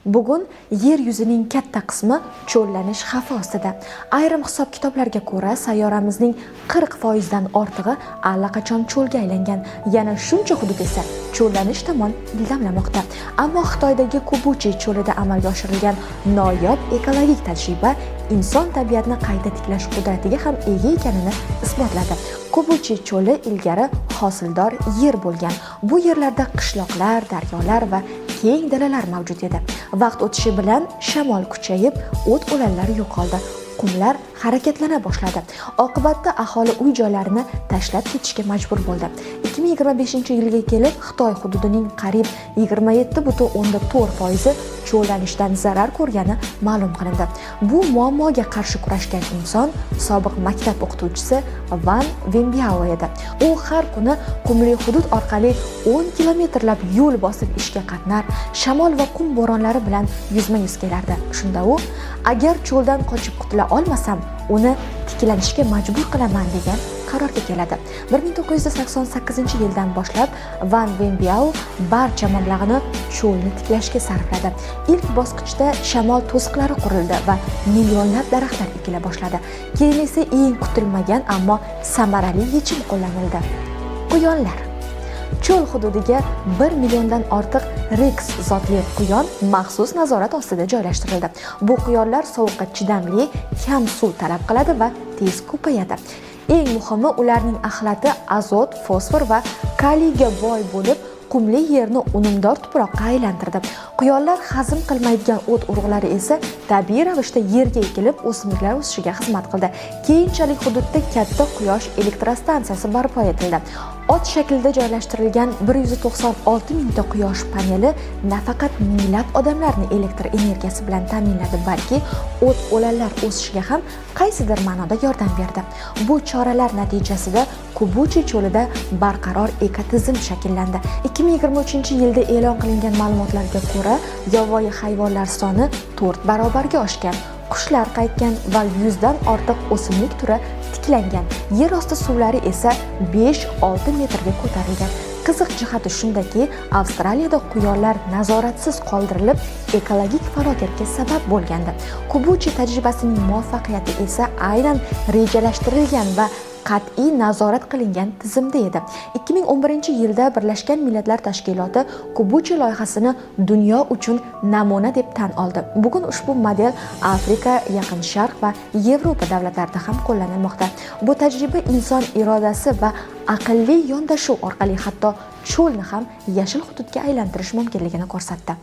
Bugun yer yuzining katta qismi cho'llanish xavfi ostida. Ayrim hisob-kitoblarga ko'ra, sayyoramizning 40% dan ortig'i allaqachon cho'lga aylangan. Yana shuncha hudud esa cho'llanish tomon ildamlamoqda. Ammo Xitoydagi Kubuchi cho'lida amalga oshirilgan noyob ekologik tajriba inson tabiatni qayta tiklash qudratiga ham ega ekanini isbotladi. Kubuchi cho'li ilgari hosildor yer bo'lgan. Bu yerlarda qishloqlar, daryolar va keng dalalar mavjud edi. Vaqt o'tishi bilan shamol kuchayib, o't-o'lanlar yo'qoldi. Qumlar harakatlana boshladi. Oqibatda aholi uy-joylarini tashlab ketishga majbur bo'ldi. 2025-yilga kelib Xitoy hududining qariyb 27,4% cho'llanishdan zarar ko'rgani ma'lum qilindi. Bu muammoga qarshi kurashgan inson sobiq maktab o'qituvchisi Van Wenbiao edi. U har kuni qumli hudud orqali 10 kilometrlab yo'l bosib ishga qatnar, shamol va qum bo'ronlari bilan yuzma-yuz kelardi. Shunda u, agar cho'ldan qochib qutula olmasam, uni tiklanishga majbur qilaman degan qarorga keladi. 1988-yildan boshlab Van Wenbiao barcha mablag'ini cho'lni tiklashga sarfladi. Ilk bosqichda shamol to'siqlari qurildi va millionlab daraxtlar ekila boshladi. Keyin esa eng kutilmagan ammo samarali yechim qo'llanildi. Quyonlar. Cho'l hududiga 1 milliondan ortiq Rex zotli quyon maxsus nazorat ostida joylashtirildi. Bu quyonlar sovuqqa chidamli, kam suv talab qiladi va tez ko'payadi. Eng muhimi, ularning axlati azot, fosfor va kaliyga boy bo'lib, qumli yerni unumdor tuproqqa aylantirdi. Quyonlar hazm qilmaydigan o't urug'lari esa tabiiy ravishda yerga ekilib, o'simliklar o'sishiga xizmat qildi. Keyinchalik hududda katta quyosh elektrostansiyasi barpo etildi. Ot shaklida joylashtirilgan 196 mingta quyosh paneli nafaqat minglab odamlarni elektr energiyasi bilan ta'minladi, balki o't-o'lanlar o'sishiga ham qaysidir ma'noda yordam berdi. Bu choralar natijasida Kubuchi cho'lida barqaror ekotizim shakllandi. 2023-yilda e'lon qilingan ma'lumotlarga ko'ra, yovvoyi hayvonlar soni 4 barobarga oshgan. Qushlar qaytgan va 100 dan ortiq o'simlik turi tiklangan. Yer osti suvlari esa 5-6 metrga ko'tarilgan. Qiziq jihati shundaki, Avstraliyada quyonlar nazoratsiz qoldirilib, ekologik falokatga sabab bo'lgandi. Kubuchi tajribasining muvaffaqiyati esa aynan rejalashtirilgan va qat'iy nazorat qilingan tizimda edi. 2011-yilda Birlashgan Millatlar Tashkiloti Kubuchi loyihasini dunyo uchun namuna deb tan oldi. Bugun ushbu model Afrika, Yaqin Sharq va Yevropa davlatlarida ham qo'llanilmoqda. Bu tajriba inson irodasi va aqlli yondashuv orqali hatto cho'lni ham yashil hududga aylantirish mumkinligini ko'rsatdi.